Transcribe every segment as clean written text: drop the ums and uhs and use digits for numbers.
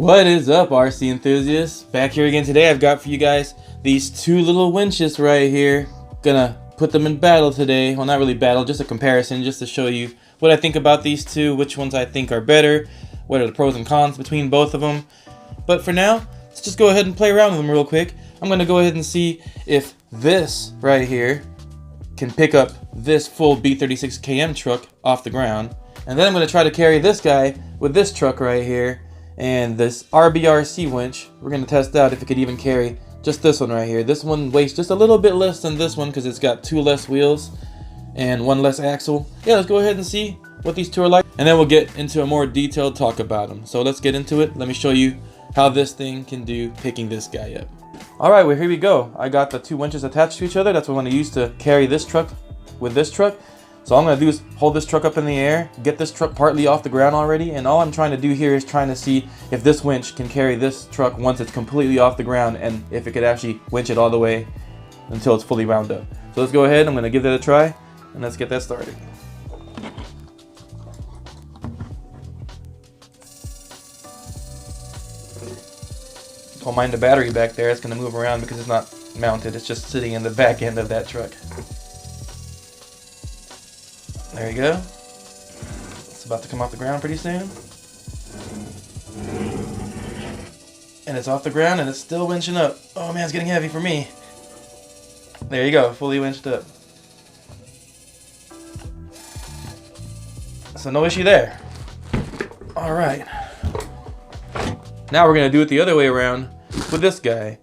What is up, RC enthusiasts? Back here again today. I've got for you guys these two little winches right here. Gonna put them in battle today. Well, not really battle, just a comparison, just to show you what I think about these two, which ones I think are better, what are the pros and cons between both of them. But for now, let's just go ahead and play around with them real quick. I'm gonna go ahead and see if this right here can pick up this full B36KM truck off the ground. And then I'm gonna try to carry this guy with this truck right here and this RBR C winch. We're going to test out if it could even carry just this one right here. This one weighs just a little bit less than this one because it's got two less wheels and one less axle. Yeah, let's go ahead and see what these two are like, and then we'll get into a more detailed talk about them. So let's get into it. Let me show you how this thing can do picking this guy up. Alright, well, here we go. I got the two winches attached to each other. That's what I'm going to use to carry this truck with this truck. So all I'm going to do is hold this truck up in the air, get this truck partly off the ground already, and all I'm trying to do here is trying to see if this winch can carry this truck once it's completely off the ground, and if it could actually winch it all the way until it's fully wound up. So let's go ahead, I'm going to give that a try, and let's get that started. Don't mind the battery back there, it's going to move around because it's not mounted, it's just sitting in the back end of that truck. There you go. It's about to come off the ground pretty soon. And it's off the ground and it's still winching up. Oh man, it's getting heavy for me. There you go, fully winched up. So no issue there. Alright. Now we're going to do it the other way around with this guy.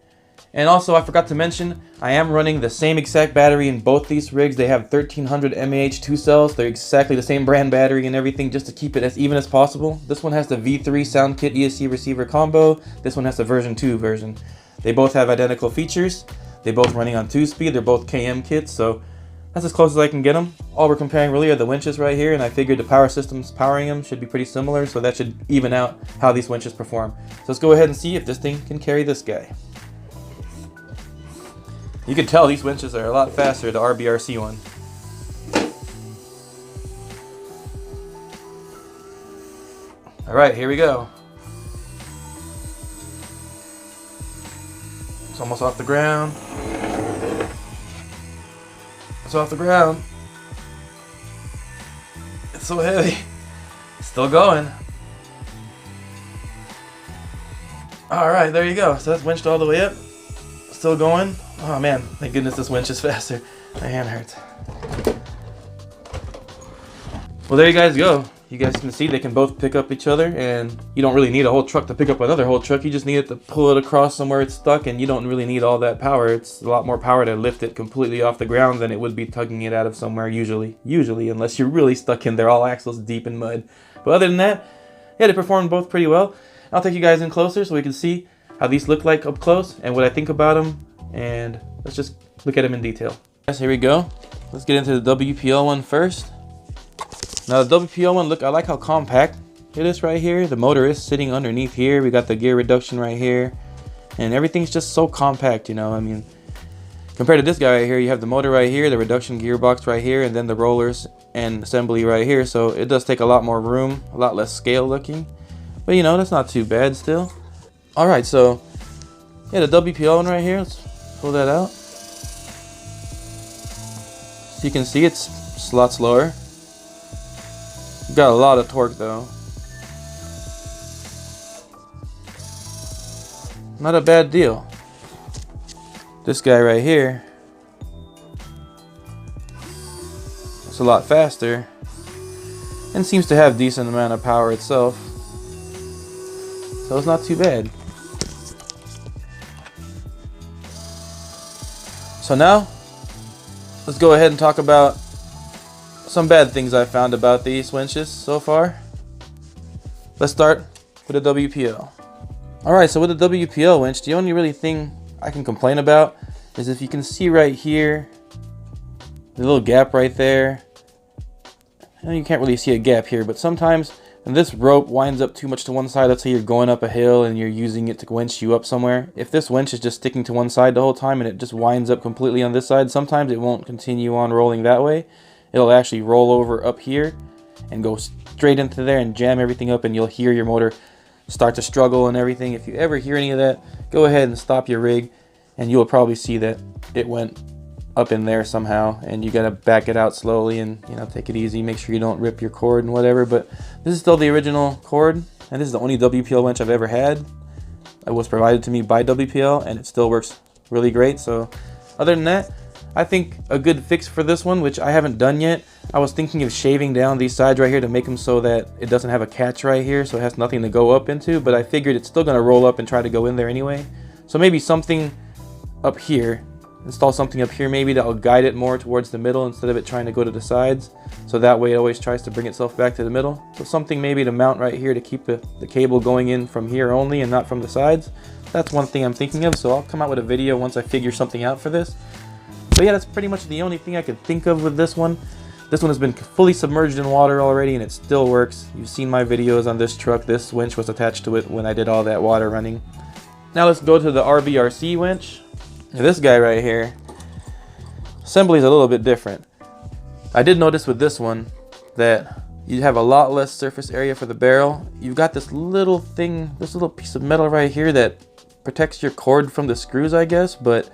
And also, I forgot to mention, I am running the same exact battery in both these rigs. They have 1300 mAh 2 cells. They're exactly the same brand battery and everything, just to keep it as even as possible. This one has the V3 sound kit ESC receiver combo. This one has the version 2 version. They both have identical features. They both running on 2-speed. They're both KM kits, so that's as close as I can get them. All we're comparing really are the winches right here, and I figured the power systems powering them should be pretty similar, so that should even out how these winches perform. So let's go ahead and see if this thing can carry this guy. You can tell these winches are a lot faster, the RBRC one. Alright, here we go. It's almost off the ground. It's off the ground. It's so heavy. It's still going. Alright, there you go. So that's winched all the way up. Still going. Oh man, thank goodness this winch is faster. My hand hurts. Well, there you guys go. You guys can see they can both pick up each other, and you don't really need a whole truck to pick up another whole truck. You just need it to pull it across somewhere it's stuck, and you don't really need all that power. It's a lot more power to lift it completely off the ground than it would be tugging it out of somewhere usually, unless you're really stuck in there all axles deep in mud. But other than that, yeah, they performed both pretty well. I'll take you guys in closer so we can see how these look like up close and what I think about them, and let's just look at them in detail. Guys, here we go. Let's get into the WPL one first. Now the WPL one, look, I like how compact it is right here. The motor is sitting underneath here. We got the gear reduction right here, and everything's just so compact, you know. I mean, compared to this guy right here, you have the motor right here, the reduction gearbox right here, and then the rollers and assembly right here. So it does take a lot more room, a lot less scale looking, but you know, that's not too bad still. All right, so yeah, the WPL one right here, let's pull that out. So you can see it's a lot slower. Got a lot of torque though. Not a bad deal. This guy right here, it's a lot faster and seems to have decent amount of power itself. So it's not too bad. So now, let's go ahead and talk about some bad things I found about these winches so far. Let's start with the WPL. Alright, so with the WPL winch, the only really thing I can complain about is if you can see right here, the little gap right there. And you can't really see a gap here, but sometimes when this rope winds up too much to one side, let's say you're going up a hill and you're using it to winch you up somewhere. If this winch is just sticking to one side the whole time and it just winds up completely on this side, sometimes it won't continue on rolling that way. It'll actually roll over up here and go straight into there and jam everything up, and you'll hear your motor start to struggle and everything. If you ever hear any of that, go ahead and stop your rig, and you'll probably see that it went up in there somehow, and you gotta back it out slowly and, you know, take it easy. Make sure you don't rip your cord and whatever. But this is still the original cord, and this is the only WPL winch I've ever had. It was provided to me by WPL, and it still works really great. So other than that, I think a good fix for this one, which I haven't done yet, I was thinking of shaving down these sides right here to make them so that it doesn't have a catch right here, so it has nothing to go up into, but I figured it's still gonna roll up and try to go in there anyway. So maybe something up here, install something up here maybe that will guide it more towards the middle instead of it trying to go to the sides. So that way it always tries to bring itself back to the middle. So something maybe to mount right here to keep the cable going in from here only and not from the sides. That's one thing I'm thinking of, so I'll come out with a video once I figure something out for this. But yeah, that's pretty much the only thing I could think of with this one. This one has been fully submerged in water already, and it still works. You've seen my videos on this truck. This winch was attached to it when I did all that water running. Now let's go to the RBRC winch. This guy right here, assembly is a little bit different. I did notice with this one that you have a lot less surface area for the barrel. You've got this little thing, this little piece of metal right here that protects your cord from the screws, I guess, but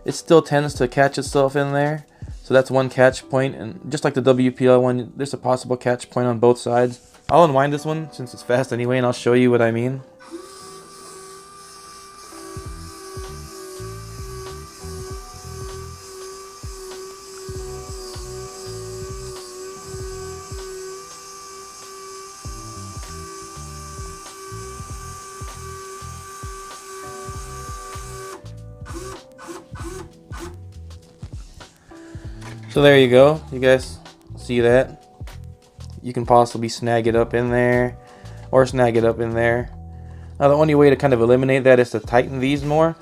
it still tends to catch itself in there. So that's one catch point, and just like the WPL one, there's a possible catch point on both sides. I'll unwind this one since it's fast anyway, and I'll show you what I mean. So there you go. You guys see that? You can possibly snag it up in there or snag it up in there. Now the only way to kind of eliminate that is to tighten these more.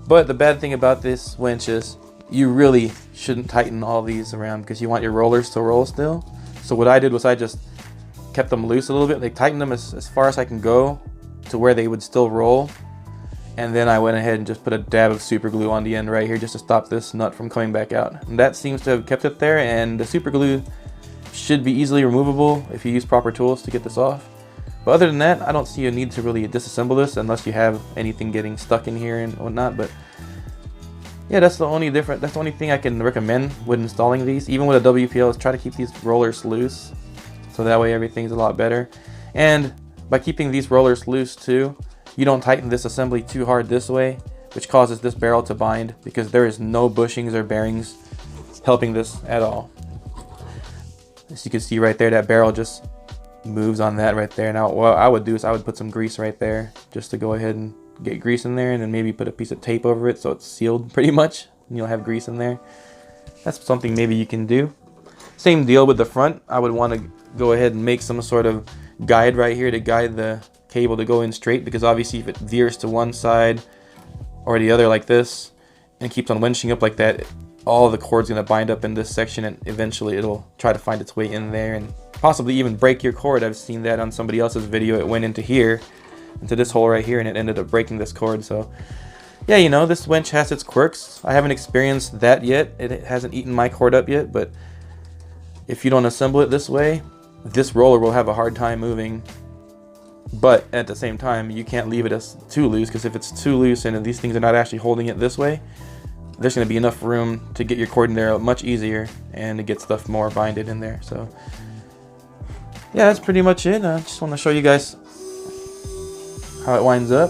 But the bad thing about this winch is you really shouldn't tighten all these around because you want your rollers to roll still. So what I did was I just kept them loose a little bit. Like tightened them as far as I can go to where they would still roll. And then I went ahead and just put a dab of super glue on the end right here just to stop this nut from coming back out. And that seems to have kept it there, and the super glue should be easily removable if you use proper tools to get this off. But other than that, I don't see a need to really disassemble this unless you have anything getting stuck in here and whatnot. But yeah, that's the only thing I can recommend with installing these. Even with a WPL, is try to keep these rollers loose, so that way everything's a lot better. And by keeping these rollers loose too, you don't tighten this assembly too hard this way, which causes this barrel to bind because there is no bushings or bearings helping this at all. As you can see right there, that barrel just moves on that right there. Now what I would do is I would put some grease right there just to go ahead and get grease in there, and then maybe put a piece of tape over it so it's sealed pretty much and you'll have grease in there. That's something maybe you can do. Same deal with the front. I would want to go ahead and make some sort of guide right here to guide the cable to go in straight, because obviously if it veers to one side or the other like this and keeps on winching up like that, all the cord's going to bind up in this section, and eventually it'll try to find its way in there and possibly even break your cord. I've seen that on somebody else's video. It went into here, into this hole right here, and it ended up breaking this cord. So yeah, you know, this winch has its quirks. I haven't experienced that yet. It hasn't eaten my cord up yet, but if you don't assemble it this way, this roller will have a hard time moving. But at the same time, you can't leave it as too loose, because if it's too loose and these things are not actually holding it this way, there's going to be enough room to get your cord in there much easier and to get stuff more binded in there. So yeah, that's pretty much it. I just want to show you guys how it winds up.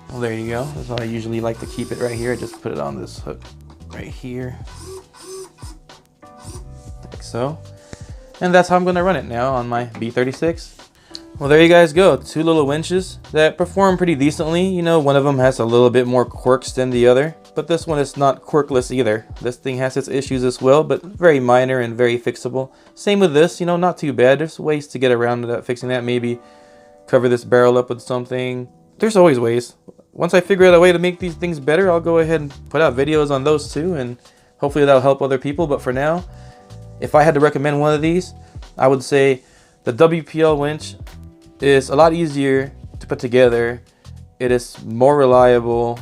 Well, there you go. That's how I usually like to keep it right here. I just put it on this hook right here, like so. And that's how I'm going to run it now on my B36. Well, there you guys go. Two little winches that perform pretty decently. You know, one of them has a little bit more quirks than the other, but this one is not quirkless either. This thing has its issues as well, but very minor and very fixable. Same with this, you know, not too bad. There's ways to get around that, fixing that. Maybe cover this barrel up with something. There's always ways. Once I figure out a way to make these things better, I'll go ahead and put out videos on those too, and hopefully that'll help other people. But for now, if I had to recommend one of these, I would say the WPL winch is a lot easier to put together. It is more reliable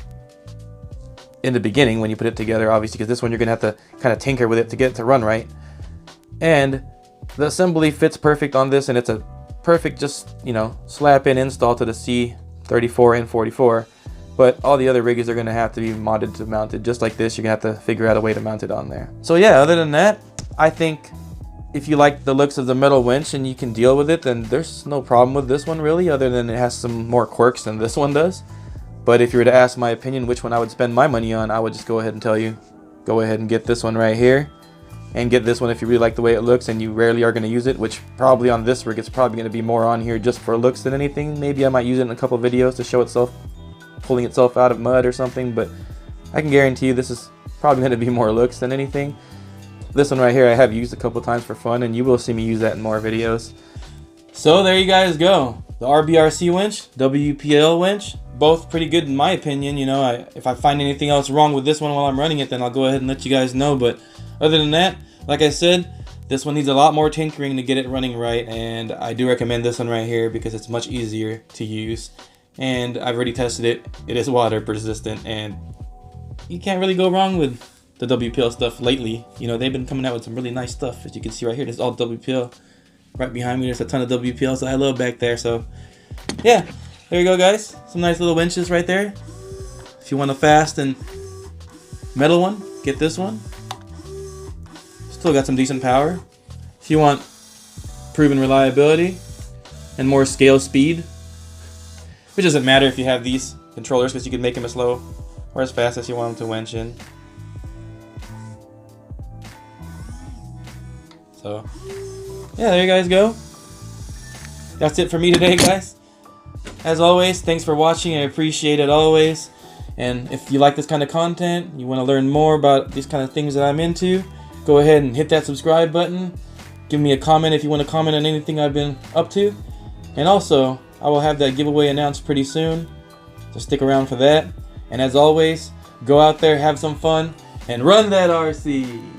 in the beginning when you put it together, obviously, because this one you're gonna have to kind of tinker with it to get it to run right. And the assembly fits perfect on this, and it's a perfect just, you know, slap in install to the C34 and 44. But all the other rigs are gonna have to be modded to mount it just like this. You're gonna have to figure out a way to mount it on there. So yeah, other than that, I think if you like the looks of the metal winch and you can deal with it, then there's no problem with this one really, other than it has some more quirks than this one does. But if you were to ask my opinion which one I would spend my money on, I would just go ahead and tell you, go ahead and get this one right here. And get this one if you really like the way it looks and you rarely are going to use it, which probably on this rig it's probably going to be more on here just for looks than anything. Maybe I might use it in a couple videos to show itself pulling itself out of mud or something, but I can guarantee you this is probably going to be more looks than anything. This one right here I have used a couple times for fun, and you will see me use that in more videos. So there you guys go. The RBRC winch, WPL winch, both pretty good in my opinion. You know, if I find anything else wrong with this one while I'm running it, then I'll go ahead and let you guys know. But other than that, like I said, this one needs a lot more tinkering to get it running right, and I do recommend this one right here because it's much easier to use. And I've already tested it. It is water persistent, and you can't really go wrong with the WPL stuff lately. You know, they've been coming out with some really nice stuff. As you can see right here, this is all WPL. Right behind me, there's a ton of WPL, so I love back there. So yeah, there you go guys. Some nice little winches right there. If you want a fast and metal one, get this one. Still got some decent power. If you want proven reliability and more scale speed, which doesn't matter if you have these controllers, because you can make them as slow or as fast as you want them to winch in. So yeah, there you guys go. That's it for me today, guys. As always, thanks for watching. I appreciate it always. And if you like this kind of content, you want to learn more about these kind of things that I'm into, go ahead and hit that subscribe button. Give me a comment if you want to comment on anything I've been up to. And also, I will have that giveaway announced pretty soon, so stick around for that. And as always, go out there, have some fun, and run that RC.